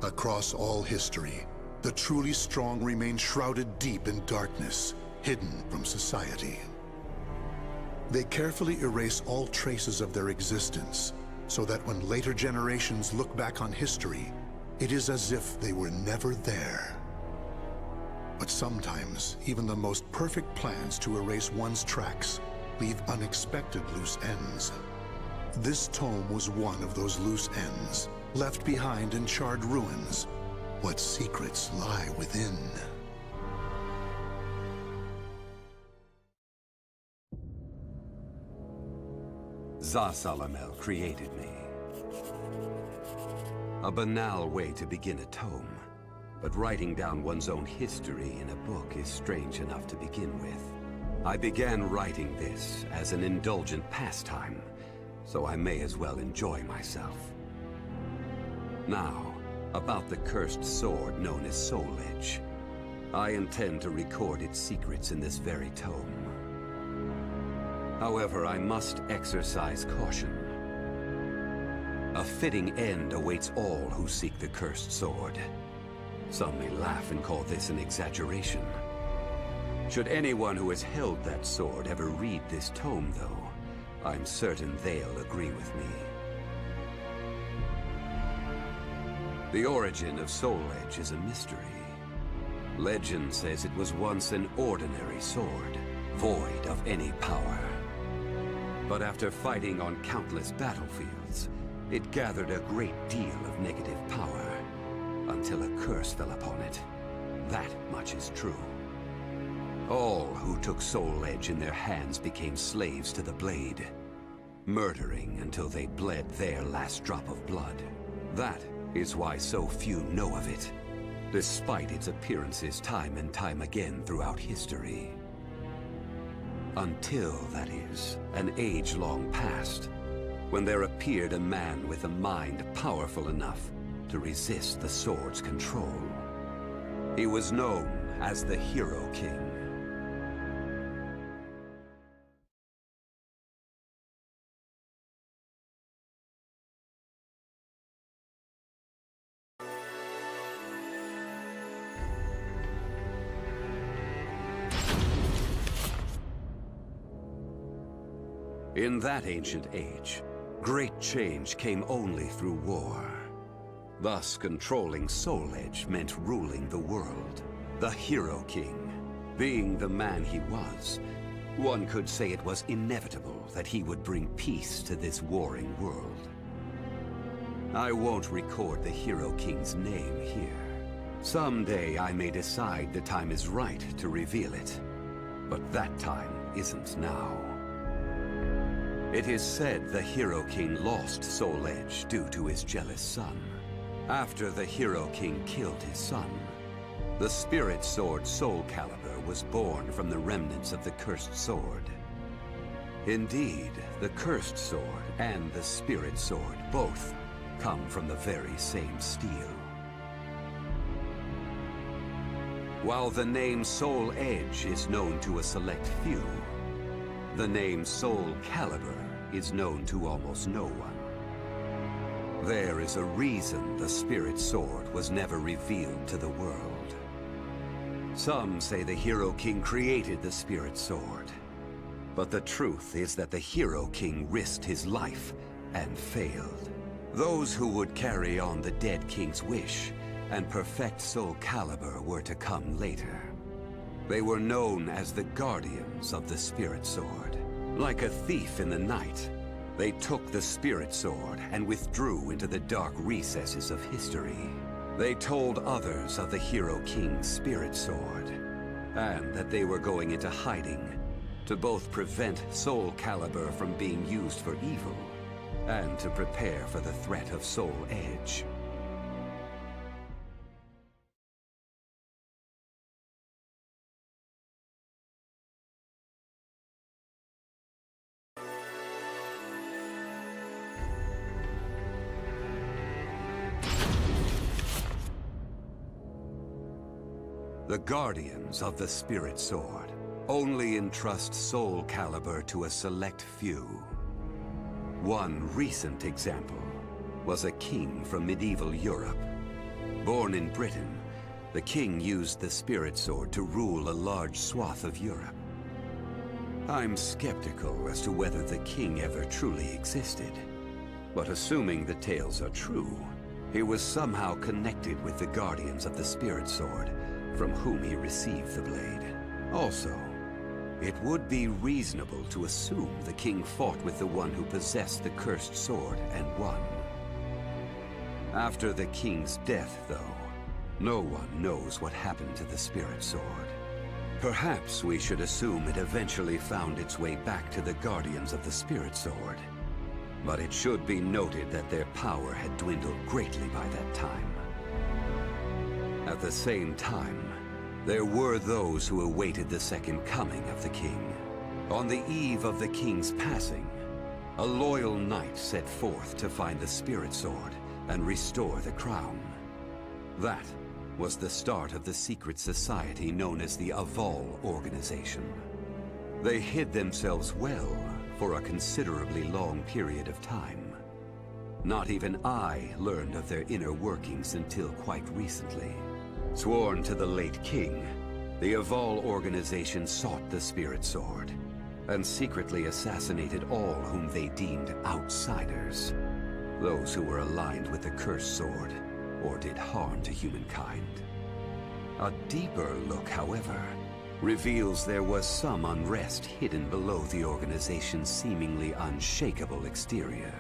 Across all history, the truly strong remain shrouded deep in darkness, hidden from society. They carefully erase all traces of their existence, so that when later generations look back on history, it is as if they were never there. But sometimes, even the most perfect plans to erase one's tracks leave unexpected loose ends. This tome was one of those loose ends, left behind in charred ruins. What secrets lie within? Zasalamel created me. A banal way to begin a tome, but writing down one's own history in a book is strange enough to begin with. I began writing this as an indulgent pastime, so I may as well enjoy myself. Now, about the cursed sword known as Soul Edge. I intend to record its secrets in this very tome. However, I must exercise caution. A fitting end awaits all who seek the cursed sword. Some may laugh and call this an exaggeration. Should anyone who has held that sword ever read this tome, though, I'm certain they'll agree with me. The origin of Soul Edge is a mystery. Legend says it was once an ordinary sword, void of any power. But after fighting on countless battlefields, it gathered a great deal of negative power, until a curse fell upon it. That much is true. All who took Soul Edge in their hands became slaves to the blade, murdering until they bled their last drop of blood. That is why so few know of it, despite its appearances time and time again throughout history. Until, that is, an age-long past, when there appeared a man with a mind powerful enough to resist the sword's control. He was known as the Hero King. In that ancient age, great change came only through war. Thus, controlling Soul Edge meant ruling the world. The Hero King, being the man he was, one could say it was inevitable that he would bring peace to this warring world. I won't record the Hero King's name here. Someday I may decide the time is right to reveal it, but that time isn't now. It is said the Hero King lost Soul Edge due to his jealous son. After the Hero King killed his son, the spirit sword Soul Calibur was born from the remnants of the cursed sword. Indeed, the cursed sword and the spirit sword both come from the very same steel. While the name Soul Edge is known to a select few, the name Soul Calibur is known to almost no one. There is a reason the spirit sword was never revealed to the world. Some say the Hero King created the spirit sword, but the truth is that the Hero King risked his life and failed. Those who would carry on the dead king's wish and perfect Soul Calibur were to come later. They were known as the Guardians of the Spirit Sword. Like a thief in the night, they took the Spirit Sword and withdrew into the dark recesses of history. They told others of the Hero King's Spirit Sword, and that they were going into hiding to both prevent Soul Calibur from being used for evil, and to prepare for the threat of Soul Edge. The Guardians of the Spirit Sword only entrust Soul Calibur to a select few. One recent example was a king from medieval Europe. Born in Britain, the king used the Spirit Sword to rule a large swath of Europe. I'm skeptical as to whether the king ever truly existed. But assuming the tales are true, he was somehow connected with the guardians of the Spirit Sword, from whom he received the blade. Also, it would be reasonable to assume the king fought with the one who possessed the cursed sword and won. After the king's death, though, no one knows what happened to the Spirit Sword. Perhaps we should assume it eventually found its way back to the guardians of the Spirit Sword. But it should be noted that their power had dwindled greatly by that time. At the same time, there were those who awaited the second coming of the king. On the eve of the king's passing, a loyal knight set forth to find the Spirit Sword and restore the crown. That was the start of the secret society known as the Aval Organization. They hid themselves well for a considerably long period of time. Not even I learned of their inner workings until quite recently. Sworn to the late king, the Aval Organization sought the Spirit Sword and secretly assassinated all whom they deemed outsiders, those who were aligned with the cursed sword or did harm to humankind. A deeper look, however, reveals there was some unrest hidden below the organization's seemingly unshakable exterior.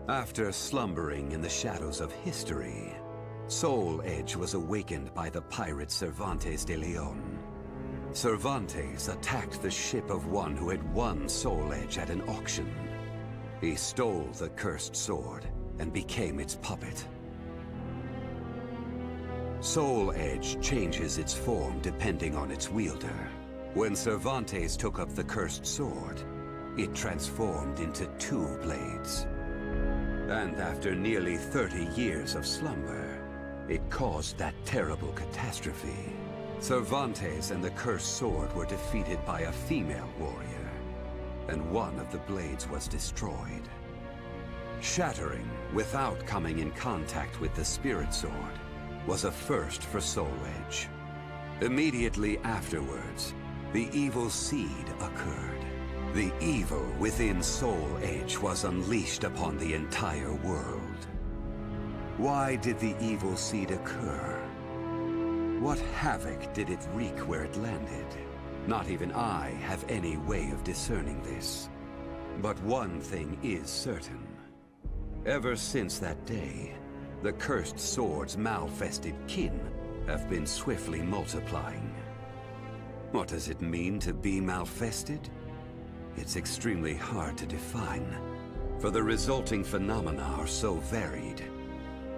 After slumbering in the shadows of history, Soul Edge was awakened by the pirate Cervantes de Leon. Cervantes attacked the ship of one who had won Soul Edge at an auction. He stole the cursed sword and became its puppet. Soul Edge changes its form depending on its wielder. When Cervantes took up the cursed sword, it transformed into two blades. And after nearly 30 years of slumber, it caused that terrible catastrophe. Cervantes and the cursed sword were defeated by a female warrior, and one of the blades was destroyed. Shattering without coming in contact with the Spirit Sword was a first for Soul Edge. Immediately afterwards, the evil seed occurred. The evil within Soul Edge was unleashed upon the entire world. Why did the evil seed occur? What havoc did it wreak where it landed? Not even I have any way of discerning this. But one thing is certain. Ever since that day, the cursed sword's malfested kin have been swiftly multiplying. What does it mean to be malfested? It's extremely hard to define, for the resulting phenomena are so varied.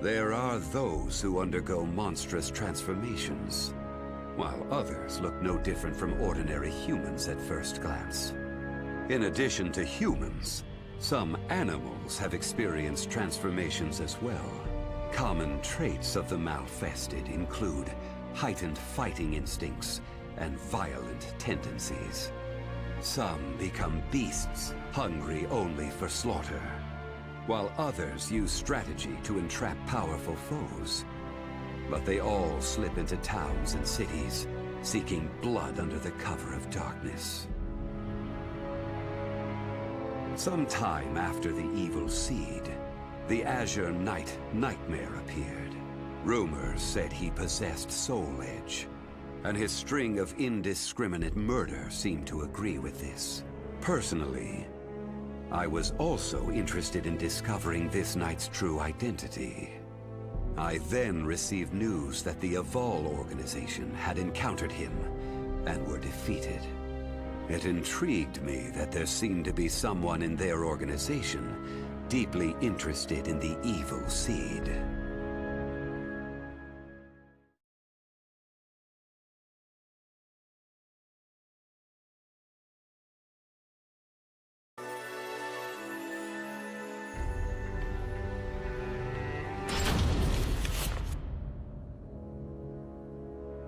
There are those who undergo monstrous transformations, while others look no different from ordinary humans at first glance. In addition to humans, some animals have experienced transformations as well. Common traits of the malfested include heightened fighting instincts and violent tendencies. Some become beasts, hungry only for slaughter, while others use strategy to entrap powerful foes. But they all slip into towns and cities, seeking blood under the cover of darkness. Sometime after the evil seed, the Azure Knight Nightmare appeared. Rumors said he possessed Soul Edge, and his string of indiscriminate murder seemed to agree with this. Personally, I was also interested in discovering this knight's true identity. I then received news that the Aval Organization had encountered him and were defeated. It intrigued me that there seemed to be someone in their organization deeply interested in the evil seed.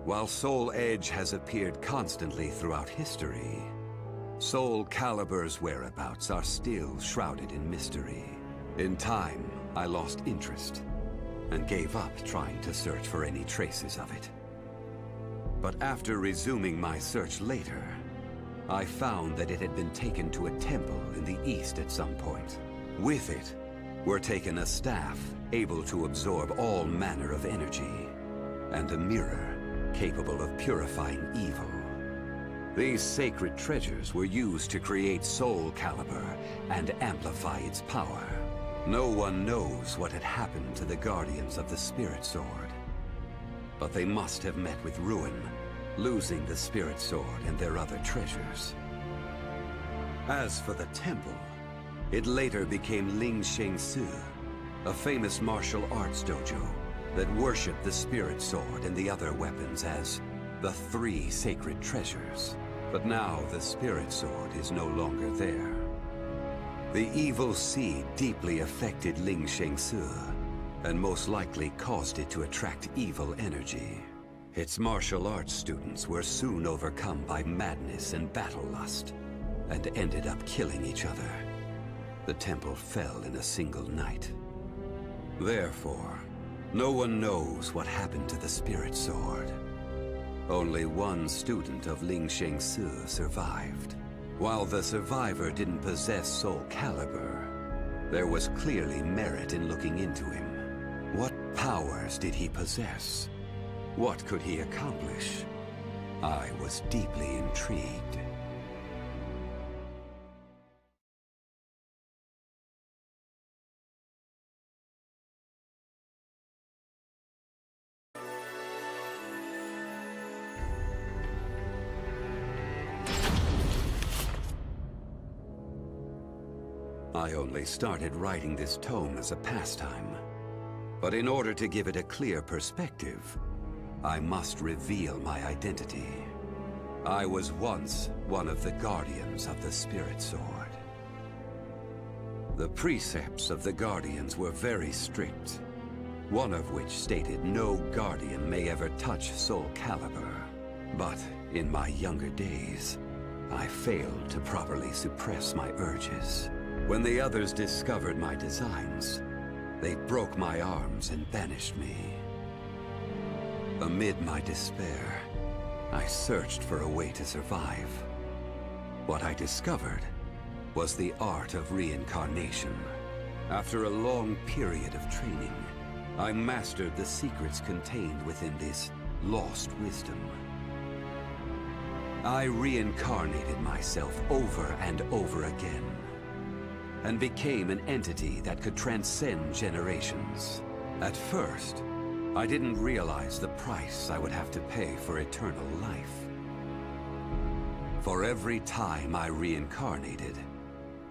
While Soul Edge has appeared constantly throughout history, Soul Calibur's whereabouts are still shrouded in mystery. In time, I lost interest and gave up trying to search for any traces of it. But after resuming my search later, I found that it had been taken to a temple in the east at some point. With it were taken a staff able to absorb all manner of energy, and a mirror capable of purifying evil. These sacred treasures were used to create Soul Calibur and amplify its power. No one knows what had happened to the Guardians of the Spirit Sword, but they must have met with ruin, losing the Spirit Sword and their other treasures. As for the temple, it later became Ling Sheng Su, a famous martial arts dojo that worshipped the Spirit Sword and the other weapons as the three sacred treasures. But now the Spirit Sword is no longer there. The evil seed deeply affected Ling Sheng Su, and most likely caused it to attract evil energy. Its martial arts students were soon overcome by madness and battle lust, and ended up killing each other. The temple fell in a single night. Therefore, no one knows what happened to the Spirit Sword. Only one student of Ling Sheng Su survived. While the survivor didn't possess Soul Calibur, there was clearly merit in looking into him. What powers did he possess? What could he accomplish? I was deeply intrigued. I only started writing this tome as a pastime, but in order to give it a clear perspective, I must reveal my identity. I was once one of the Guardians of the Spirit Sword. The precepts of the Guardians were very strict, one of which stated no Guardian may ever touch Soul Calibur. But in my younger days, I failed to properly suppress my urges. When the others discovered my designs, they broke my arms and banished me. Amid my despair, I searched for a way to survive. What I discovered was the art of reincarnation. After a long period of training, I mastered the secrets contained within this lost wisdom. I reincarnated myself over and over again, and became an entity that could transcend generations. At first, I didn't realize the price I would have to pay for eternal life. For every time I reincarnated,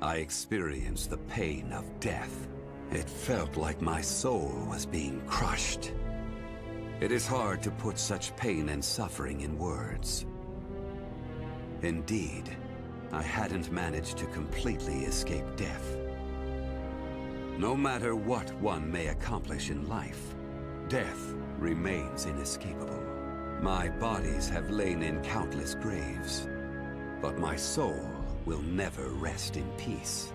I experienced the pain of death. It felt like my soul was being crushed. It is hard to put such pain and suffering in words. Indeed, I hadn't managed to completely escape death. No matter what one may accomplish in life, death remains inescapable. My bodies have lain in countless graves, but my soul will never rest in peace.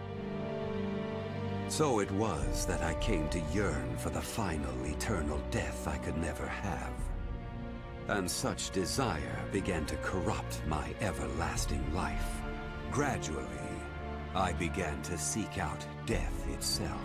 So it was that I came to yearn for the final eternal death I could never have. And such desire began to corrupt my everlasting life. Gradually, I began to seek out death itself.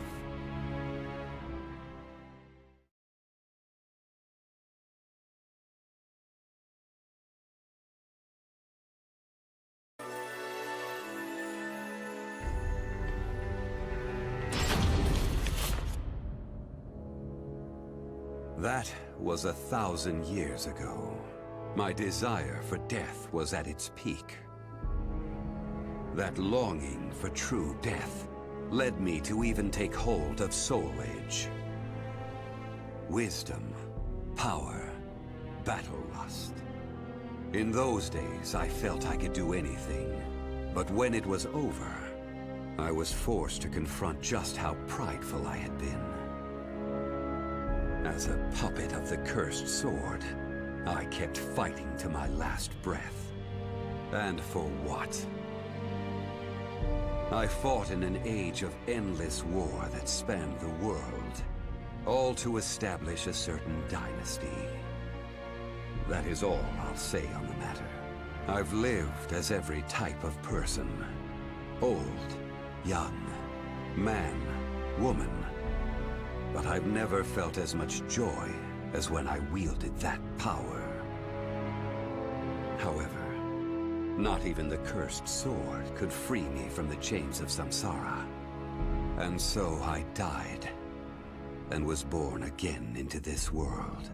That was 1,000 years ago. My desire for death was at its peak. That longing for true death led me to even take hold of Soul Edge. Wisdom, power, battle lust. In those days, I felt I could do anything. But when it was over, I was forced to confront just how prideful I had been. As a puppet of the cursed sword, I kept fighting to my last breath. And for what? I fought in an age of endless war that spanned the world, all to establish a certain dynasty. That is all I'll say on the matter. I've lived as every type of person. Old, young, man, woman. But I've never felt as much joy as when I wielded that power. However, not even the cursed sword could free me from the chains of samsara. And so I died, and was born again into this world.